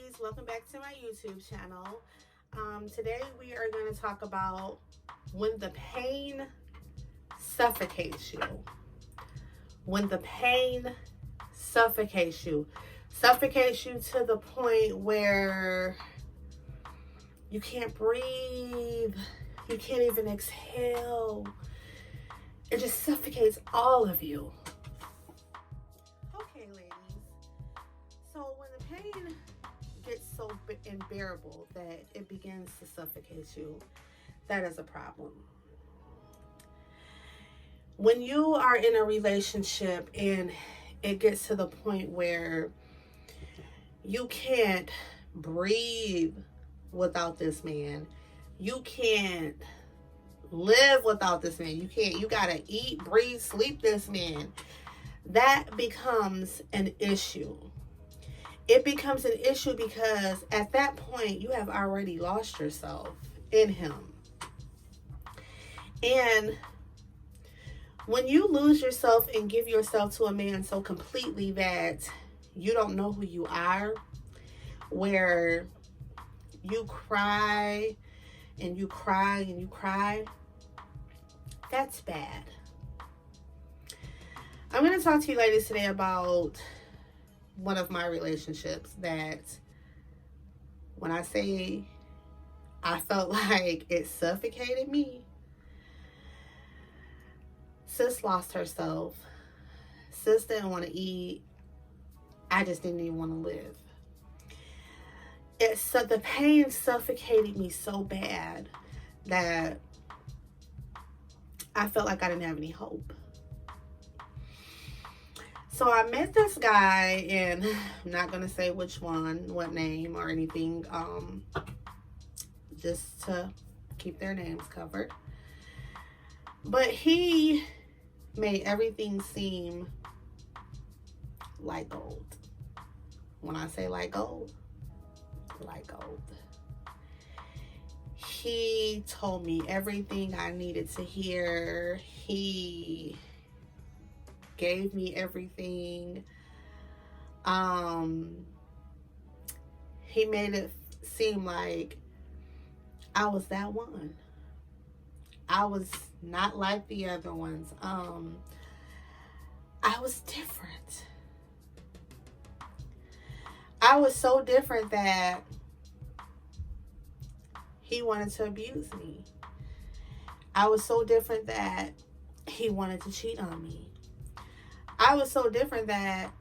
ladies, welcome back to my YouTube channel. Today we are going to talk about when the pain suffocates you. When the pain suffocates you. Suffocates you to the point where you can't breathe. You can't even exhale. It just suffocates all of you. Okay, ladies. So when the pain gets so unbearable that it begins to suffocate you, that is a problem. When you are in a relationship and it gets to the point where you can't breathe without this man, you can't live without this man, you gotta eat, breathe, sleep this man, that becomes an issue. It becomes an issue because at that point you have already lost yourself in him. And when you lose yourself and give yourself to a man so completely that you don't know who you are, where you cry and you cry and you cry, that's bad. I'm going to talk to you ladies today about one of my relationships that, when I say I felt like it suffocated me, sis lost herself. Sis didn't want to eat. I just didn't even want to live. The pain suffocated me so bad that I felt like I didn't have any hope. So I met this guy, and I'm not going to say which one, what name or anything, just to keep their names covered. But he made everything seem like gold. When I say like gold, like gold. He told me everything I needed to hear. He gave me everything. He made it seem like I was that one. I was not like the other ones. I was different. I was so different that he wanted to abuse me. I was so different that he wanted to cheat on me. I was so different that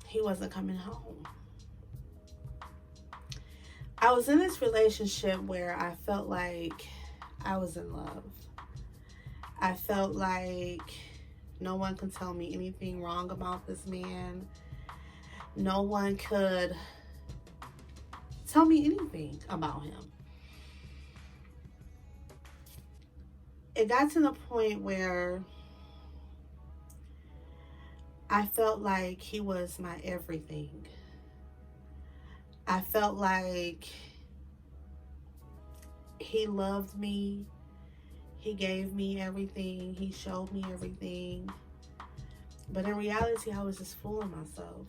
he wasn't coming home. I was in this relationship where I felt like I was in love. I felt like no one could tell me anything wrong about this man. No one could tell me anything about him. It got to the point where I felt like he was my everything. I felt like he loved me. He gave me everything. He showed me everything. But in reality, I was just fooling myself.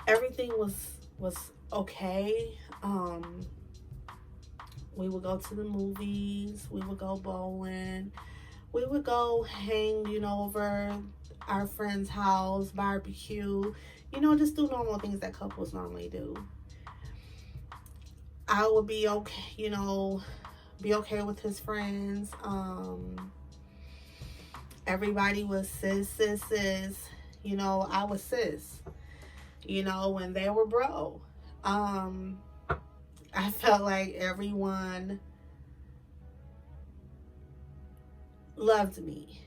Everything was okay. We would go to the movies. We would go bowling. We would go hang, over our friend's house, barbecue, just do normal things that couples normally do. I would be okay, be okay with his friends. Everybody was sis. I was sis, when they were bro. I felt like everyone loved me.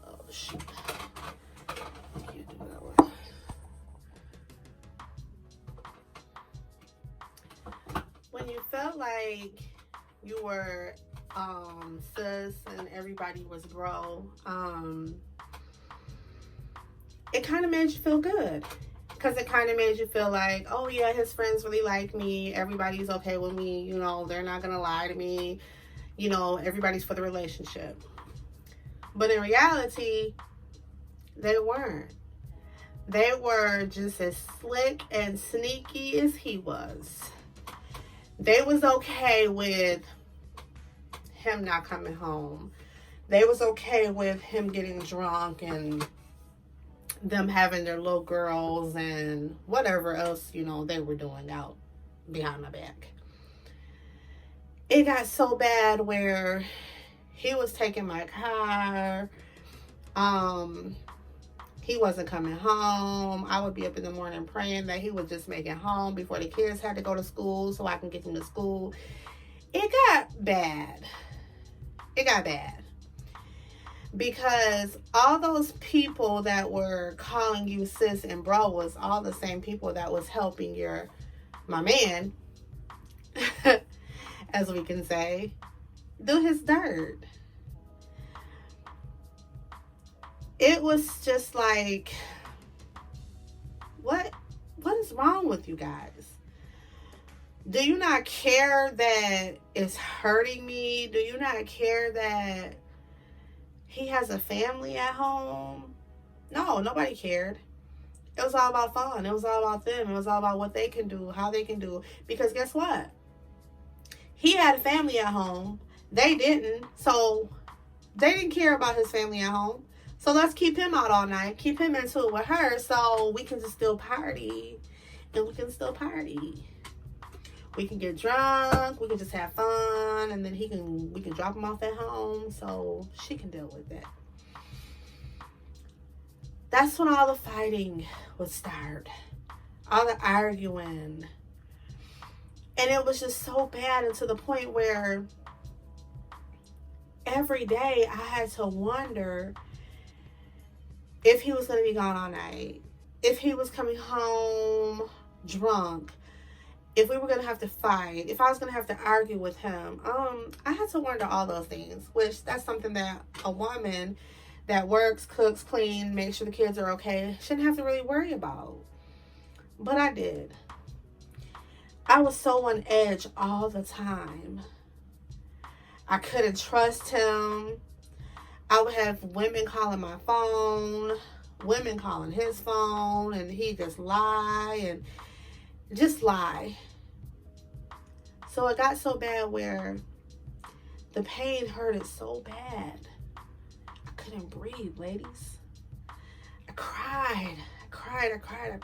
Oh, shoot. I can't do that one. When you felt like you were sis and everybody was bro, it kind of made you feel good. Because it kind of made you feel like, oh yeah, his friends really like me. Everybody's okay with me. They're not going to lie to me. Everybody's for the relationship. But in reality, They weren't. They were just as slick and sneaky as he was. They was okay with him not coming home. They was okay with him getting drunk and them having their little girls and whatever else, you know, they were doing out behind my back. It got so bad where he was taking my car. He wasn't coming home. I would be up in the morning praying that he would just make it home before the kids had to go to school so I can get them to school. It got bad. It got bad. Because all those people that were calling you sis and bro was all the same people that was helping my man, as we can say, do his dirt. It was just like, what is wrong with you guys? Do you not care that it's hurting me? Do you not care that he has a family at home? No, nobody cared. It was all about fun. It was all about them. It was all about what they can do, how they can do. Because guess what? He had a family at home. They didn't. So they didn't care about his family at home. So let's keep him out all night. Keep him into it with her so we can just still party. And we can still party. We can get drunk. We can just have fun. And then we can drop him off at home so she can deal with that. That's when all the fighting would start. All the arguing. And it was just so bad, and to the point where every day I had to wonder if he was going to be gone all night, if he was coming home drunk, if we were going to have to fight, if I was going to have to argue with him. I had to wonder all those things, which that's something that a woman that works, cooks, cleans, makes sure the kids are okay, shouldn't have to really worry about. But I did. I was so on edge all the time. I couldn't trust him. I would have women calling my phone, women calling his phone, and he just lie and just lie. So it got so bad where the pain hurted so bad. I couldn't breathe, ladies. I cried. I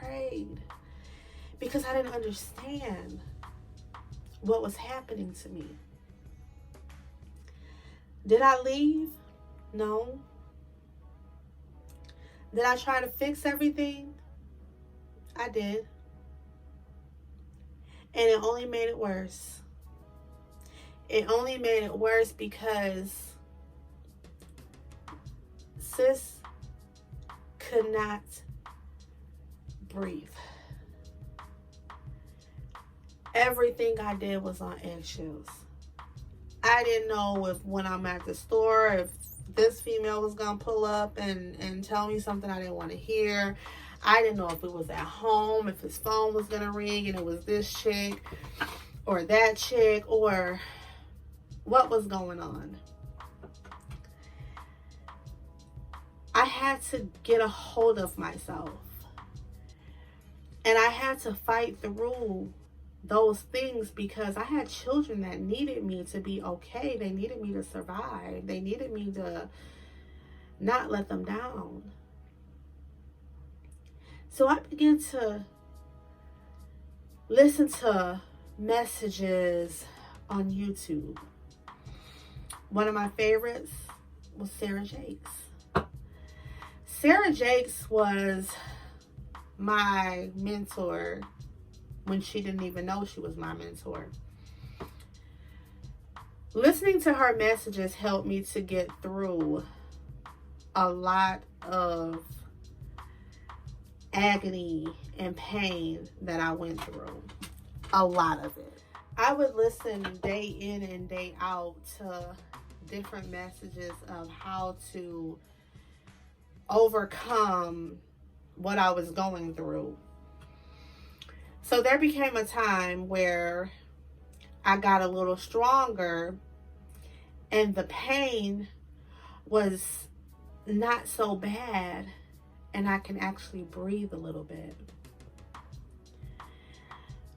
prayed. Because I didn't understand what was happening to me. Did I leave? No. Did I try to fix everything? I did. And it only made it worse. It only made it worse because sis could not breathe. Everything I did was on eggshells. I didn't know if when I'm at the store, if this female was going to pull up and tell me something I didn't want to hear. I didn't know if it was at home, if his phone was going to ring and it was this chick or that chick or what was going on. I had to get a hold of myself. And I had to fight through those things because I had children that needed me to be okay. They needed me to survive. They needed me to not let them down. So I began to listen to messages on YouTube. One of my favorites was Sarah Jakes. Sarah Jakes was my mentor when she didn't even know she was my mentor. Listening to her messages helped me to get through a lot of agony and pain that I went through. A lot of it. I would listen day in and day out to different messages of how to overcome what I was going through. So there became a time where I got a little stronger and the pain was not so bad, and I can actually breathe a little bit.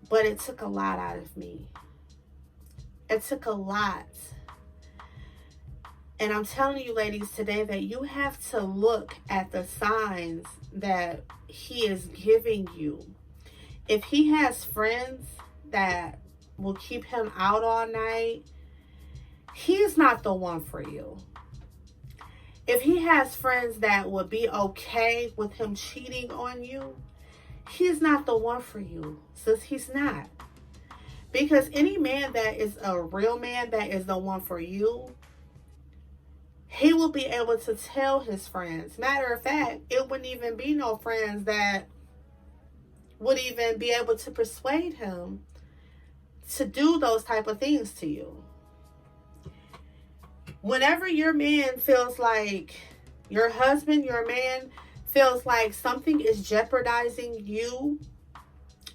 But it took a lot out of me. It took a lot. And I'm telling you, ladies, today that you have to look at the signs that he is giving you. If he has friends that will keep him out all night, he's not the one for you. If he has friends that would be okay with him cheating on you, he's not the one for you, sis. He's not. Because any man that is a real man that is the one for you, he will be able to tell his friends. Matter of fact, it wouldn't even be no friends that would even be able to persuade him to do those type of things to you. Whenever your man feels like, your husband, your man feels like something is jeopardizing you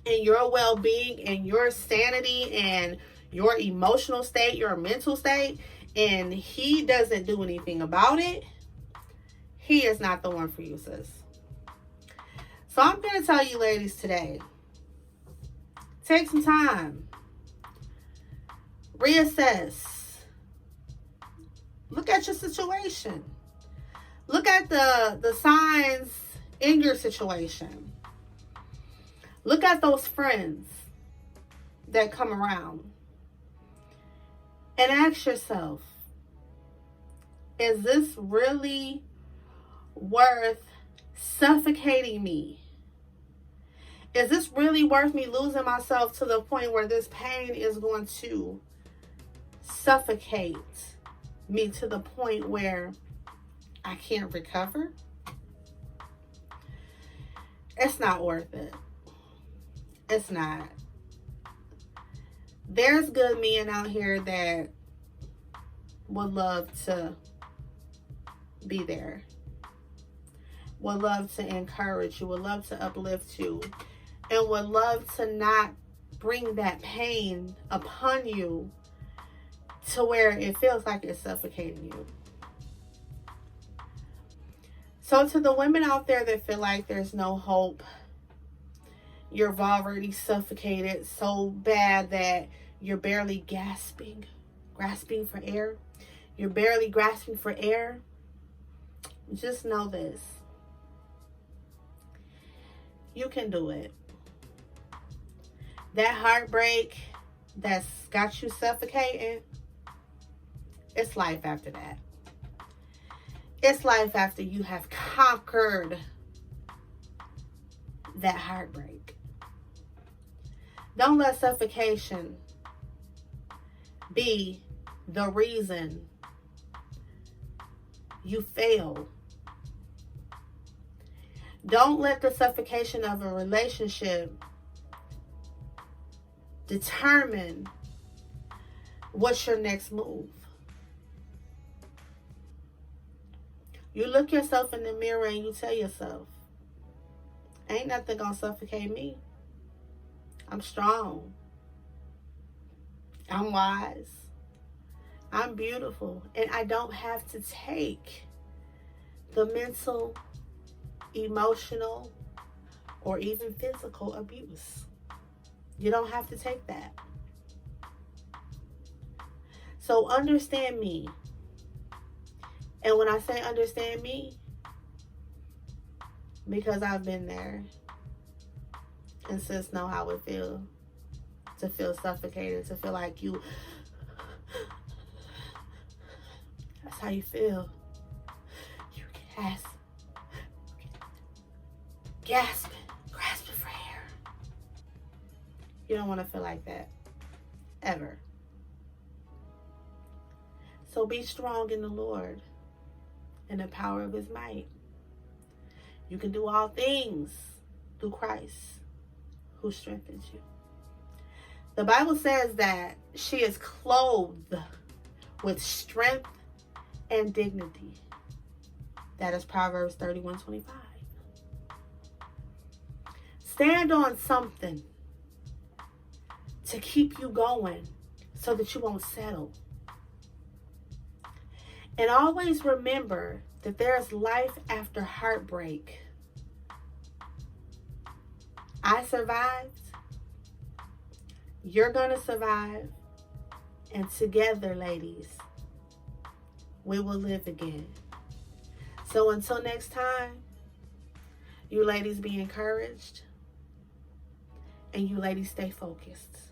and your well-being and your sanity and your emotional state, your mental state, and he doesn't do anything about it, he is not the one for you, sis. So I'm going to tell you, ladies, today, take some time. Reassess. Look at your situation. Look at the signs in your situation. Look at those friends that come around. And ask yourself, is this really worth suffocating me? Is this really worth me losing myself to the point where this pain is going to suffocate me to the point where I can't recover? It's not worth it. It's not. There's good men out here that would love to be there, would love to encourage you, would love to uplift you, and would love to not bring that pain upon you to where it feels like it's suffocating you. So to the women out there that feel like there's no hope, you've already suffocated so bad that you're barely grasping for air. You're barely grasping for air. Just know this. You can do it. That heartbreak that's got you suffocating, it's life after that. It's life after you have conquered that heartbreak. Don't let suffocation be the reason you fail. Don't let the suffocation of a relationship determine what's your next move. You look yourself in the mirror and you tell yourself, ain't nothing gonna suffocate me. I'm strong. I'm wise. I'm beautiful. And I don't have to take the mental, emotional, or even physical abuse. You don't have to take that. So understand me. And when I say understand me, because I've been there, and sis know how it feels to feel suffocated, to feel like you, that's how you feel. You gasping, grasping for air. You don't want to feel like that, ever. So be strong in the Lord and the power of his might. You can do all things through Christ who strengthens you. The Bible says that she is clothed with strength and dignity. That is Proverbs 31:25. Stand on something to keep you going so that you won't settle. And always remember that there's life after heartbreak. I survived. You're going to survive. And together, ladies, we will live again. So until next time, you ladies be encouraged. And you ladies stay focused.